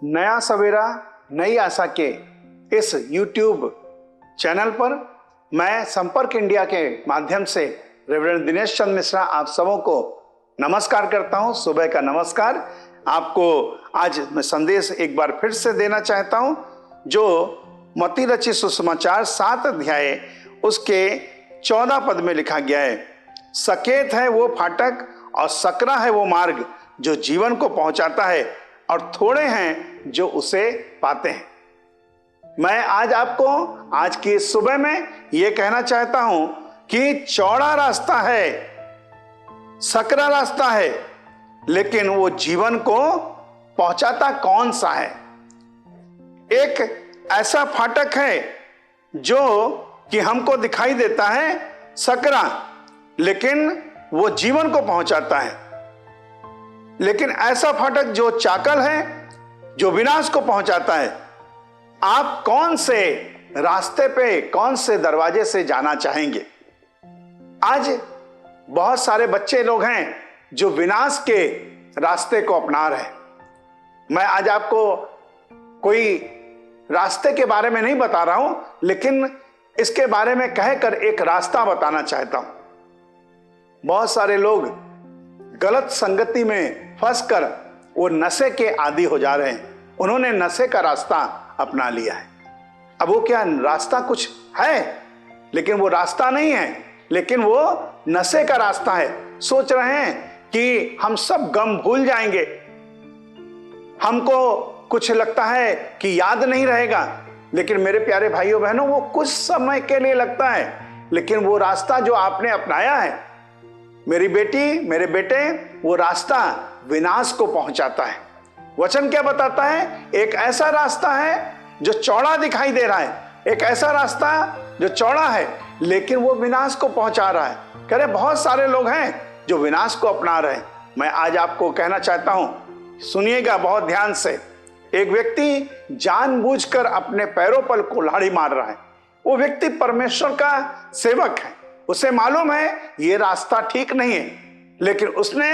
नया सवेरा नई आशा के इस YouTube चैनल पर मैं संपर्क इंडिया के माध्यम से रेवरेंड दिनेश चंद मिश्रा आप सबों को नमस्कार करता हूं। सुबह का नमस्कार आपको आज मैं संदेश एक बार फिर से देना चाहता हूं, जो मत्ती रचित सुसमाचार 7 अध्याय उसके 14 पद में लिखा गया है। सकेत है वो फाटक और सकरा है वो मार्ग जो जीवन को पहुंचाता है, और थोड़े हैं जो उसे पाते हैं। मैं आज आपको आज की सुबह में यह कहना चाहता हूं कि चौड़ा रास्ता है, सकरा रास्ता है, लेकिन वो जीवन को पहुंचाता कौन सा है? एक ऐसा फाटक है जो कि हमको दिखाई देता है सकरा, लेकिन वो जीवन को पहुंचाता है। लेकिन ऐसा फाटक जो चाकल है, जो विनाश को पहुंचाता है। आप कौन से रास्ते पे, कौन से दरवाजे से जाना चाहेंगे? आज बहुत सारे बच्चे लोग हैं जो विनाश के रास्ते को अपना रहे हैं। मैं आज आपको कोई रास्ते के बारे में नहीं बता रहा हूं, लेकिन इसके बारे में कहकर एक रास्ता बताना चाहता हूं। बहुत सारे लोग गलत संगति में फंसकर वो नशे के आदी हो जा रहे हैं। उन्होंने नशे का रास्ता अपना लिया है। अब वो क्या रास्ता कुछ है, लेकिन वो रास्ता नहीं है, लेकिन वो नशे का रास्ता है। सोच रहे हैं कि हम सब गम भूल जाएंगे, हमको कुछ लगता है कि याद नहीं रहेगा। लेकिन मेरे प्यारे भाइयों बहनों, वो कुछ समय के लिए लगता है, लेकिन वो रास्ता जो आपने अपनाया है, मेरी बेटी, मेरे बेटे, वो रास्ता विनाश को पहुंचाता है। वचन क्या बताता है? एक ऐसा रास्ता है जो चौड़ा दिखाई दे रहा है, एक ऐसा रास्ता जो चौड़ा है, लेकिन वो विनाश को पहुंचा रहा है। कह रहे बहुत सारे लोग हैं जो विनाश को अपना रहे हैं। मैं आज आपको कहना चाहता हूं, सुनिएगा बहुत ध्यान से। एक व्यक्ति जानबूझकर अपने पैरों पर कुल्हाड़ी मार रहा है। वो व्यक्ति परमेश्वर का सेवक है, उसे मालूम है ये रास्ता ठीक नहीं है, लेकिन उसने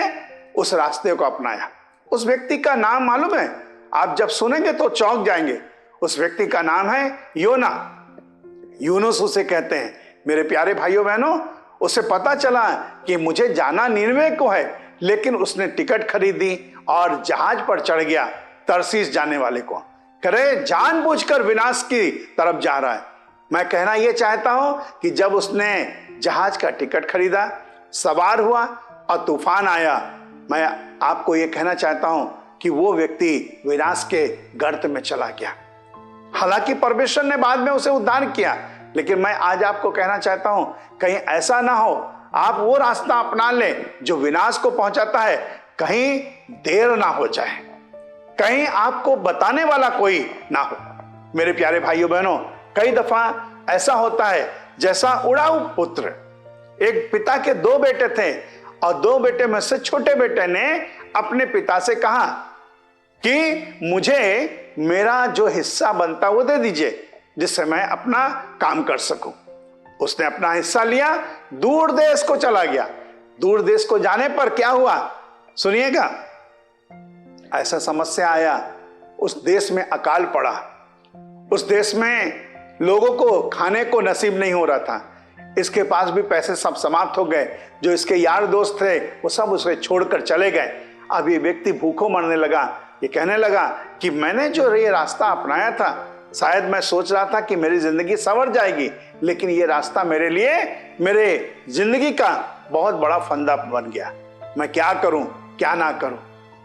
उस रास्ते को अपनाया। उस व्यक्ति का नाम मालूम है? आप जब सुनेंगे तो चौंक जाएंगे। उस व्यक्ति का नाम है योना, यूनुस उसे कहते हैं। मेरे प्यारे भाइयों बहनों, उसे पता चला कि मुझे जाना निनवे को है, लेकिन उसने टिकट खरीदी और जहाज पर चढ़ गया तरसीस जाने वाले को। करे जानबूझकर विनाश की तरफ जा रहा है। मैं कहना यह चाहता हूं कि जब उसने जहाज का टिकट खरीदा, सवार हुआ और तूफान आया, मैं आपको यह कहना चाहता हूं कि वो व्यक्ति विनाश के गर्त में चला गया। हालांकि परमेश्वर ने बाद में उसे उद्धार किया, लेकिन मैं आज आपको कहना चाहता हूं कहीं ऐसा ना हो आप वो रास्ता अपना लें जो विनाश को पहुंचाता है। कहीं देर ना हो जाए, कहीं आपको बताने वाला कोई ना हो। मेरे प्यारे भाइयों बहनों, कई दफा ऐसा होता है जैसा उड़ाऊ पुत्र। एक पिता के 2 बेटे थे और 2 बेटे में से छोटे बेटे ने अपने पिता से कहा कि मुझे मेरा जो हिस्सा बनता वो दे दीजिए, जिससे मैं अपना काम कर सकूं। उसने अपना हिस्सा लिया, दूर देश को चला गया। दूर देश को जाने पर क्या हुआ सुनिएगा। ऐसा समस्या आया, उस देश में अकाल पड़ा। उस देश में लोगों को खाने को नसीब नहीं हो रहा था। इसके पास भी पैसे सब समाप्त हो गए। जो इसके यार दोस्त थे वो सब उसे छोड़कर चले गए। अब ये व्यक्ति भूखों मरने लगा। ये कहने लगा कि मैंने जो ये रास्ता अपनाया था, शायद मैं सोच रहा था कि मेरी जिंदगी संवर जाएगी, लेकिन ये रास्ता मेरे लिए मेरे जिंदगी का बहुत बड़ा फंदा बन गया। मैं क्या करूं, क्या ना करूं।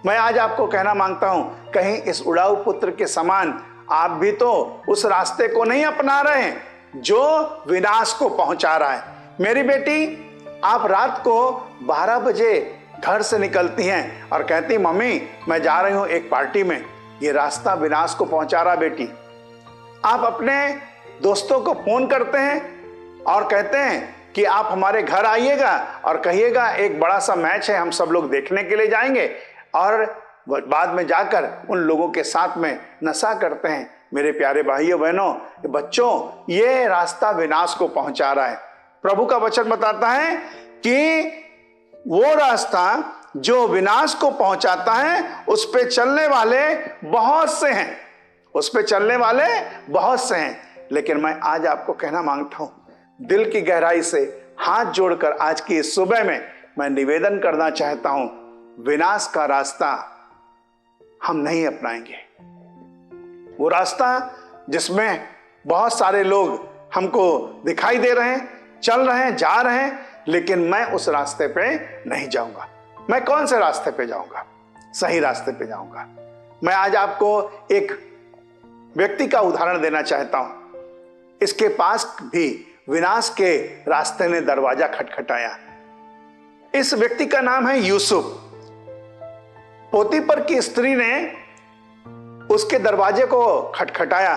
मैं आज आपको कहना मांगता हूं, कहीं इस उड़ाऊ पुत्र के समान आप भी तो उस रास्ते को नहीं अपना रहे हैं जो विनाश को पहुंचा रहा है। मेरी बेटी, आप रात को 12 बजे घर से निकलती हैं और कहती मम्मी मैं जा रही हूं एक पार्टी में, ये रास्ता विनाश को पहुंचा रहा। बेटी, आप अपने दोस्तों को फोन करते हैं और कहते हैं कि आप हमारे घर आइएगा और कहिएगा एक बड़ा सा मैच है, हम सब लोग देखने के लिए जाएंगे, और बाद में जाकर उन लोगों के साथ में नशा करते हैं। मेरे प्यारे भाइयों बहनों, बच्चों, ये रास्ता विनाश को पहुंचा रहा है। प्रभु का वचन बताता है कि वो रास्ता जो विनाश को पहुंचाता है उस पे चलने वाले बहुत से हैं, उस पे चलने वाले बहुत से हैं। लेकिन मैं आज आपको कहना मांगता हूं, दिल की गहराई से हाथ जोड़कर आज की इस सुबह में मैं निवेदन करना चाहता हूं, विनाश का रास्ता हम नहीं अपनाएंगे। वो रास्ता जिसमें बहुत सारे लोग हमको दिखाई दे रहे हैं, चल रहे हैं, जा रहे हैं, लेकिन मैं उस रास्ते पे नहीं जाऊंगा। मैं कौन से रास्ते पे जाऊंगा? सही रास्ते पे जाऊंगा। मैं आज आपको एक व्यक्ति का उदाहरण देना चाहता हूं। इसके पास भी विनाश के रास्ते ने दरवाजा खटखटाया। इस व्यक्ति का नाम है यूसुफ। पोतीपर की स्त्री ने उसके दरवाजे को खटखटाया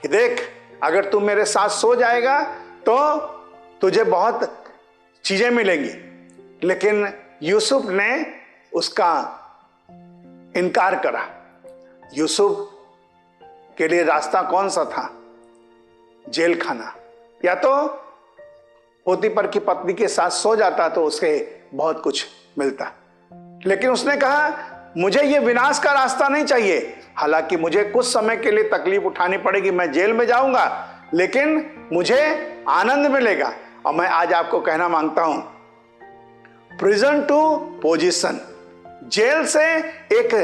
कि देख, अगर तू मेरे साथ सो जाएगा तो तुझे बहुत चीजें मिलेंगी। लेकिन यूसुफ ने उसका इनकार करा। यूसुफ के लिए रास्ता कौन सा था? जेल खाना। या तो पोतीपर की पत्नी के साथ सो जाता तो उसे बहुत कुछ मिलता, लेकिन उसने कहा मुझे ये विनाश का रास्ता नहीं चाहिए। हालांकि मुझे कुछ समय के लिए तकलीफ उठानी पड़ेगी, मैं जेल में जाऊंगा, लेकिन मुझे आनंद मिलेगा। और मैं आज आपको कहना मांगता हूं, प्रिजन टू पोजीशन, जेल से एक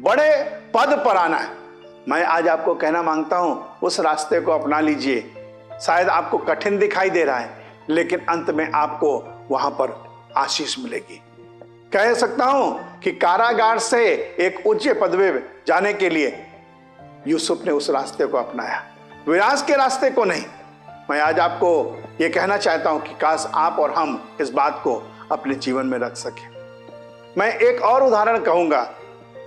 बड़े पद पर आना है। मैं आज आपको कहना मांगता हूं, उस रास्ते को अपना लीजिए। शायद आपको कठिन दिखाई दे रहा है, लेकिन अंत में आपको वहां पर आशीष मिलेगी। कह सकता हूं कि कारागार से एक उच्च पद में जाने के लिए यूसुफ ने उस रास्ते को अपनाया, विनाश के रास्ते को नहीं। मैं आज आपको यह कहना चाहता हूं कि काश आप और हम इस बात को अपने जीवन में रख सकें। मैं एक और उदाहरण कहूंगा।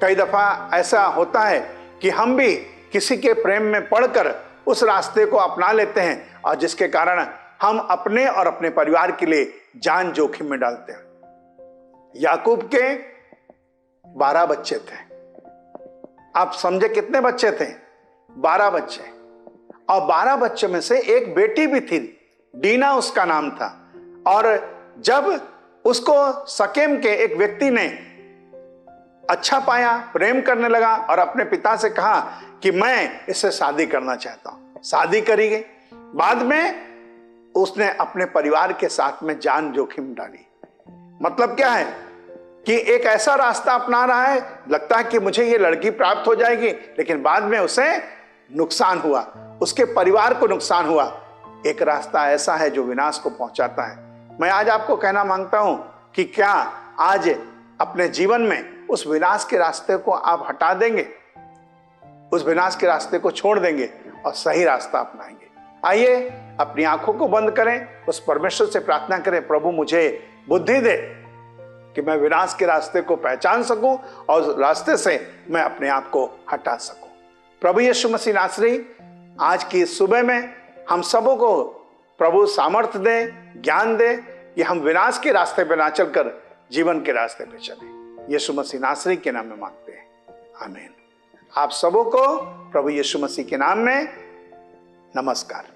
कई दफा ऐसा होता है कि हम भी किसी के प्रेम में पड़कर उस रास्ते को अपना लेते हैं, और जिसके कारण हम अपने और अपने परिवार के लिए जान जोखिम में डालते हैं। याकूब के 12 बच्चे थे। आप समझे कितने बच्चे थे? 12 बच्चे। और 12 बच्चों में से एक बेटी भी थी, डीना उसका नाम था। और जब उसको शकेम के एक व्यक्ति ने अच्छा पाया, प्रेम करने लगा और अपने पिता से कहा कि मैं इससे शादी करना चाहता हूं, शादी करी गई। बाद में उसने अपने परिवार के साथ में जान जोखिम डाली। मतलब क्या है कि एक ऐसा रास्ता अपना रहा है, लगता है कि मुझे ये लड़की प्राप्त हो जाएगी, लेकिन बाद में उसे नुकसान हुआ, उसके परिवार को नुकसान हुआ। एक रास्ता ऐसा है जो विनाश को पहुंचाता है। मैं आज आपको कहना मांगता हूं कि क्या आज अपने जीवन में उस विनाश के रास्ते को आप हटा देंगे, उस विनाश के रास्ते को छोड़ देंगे और सही रास्ता अपनाएंगे? आइए अपनी आंखों को बंद करें, उस परमेश्वर से प्रार्थना करें, प्रभु मुझे बुद्धि दे कि मैं विनाश के रास्ते को पहचान सकूं और रास्ते से मैं अपने आप को हटा सकूं। प्रभु यीशु मसीह नासरी, आज की सुबह में हम सबों को प्रभु सामर्थ्य दे, ज्ञान दे कि हम विनाश के रास्ते पर ना चलकर जीवन के रास्ते पर चलें। यीशु मसीह नासरी के नाम में मांगते हैं, आमीन। आप सबों को प्रभु यीशु मसीह के नाम में नमस्कार।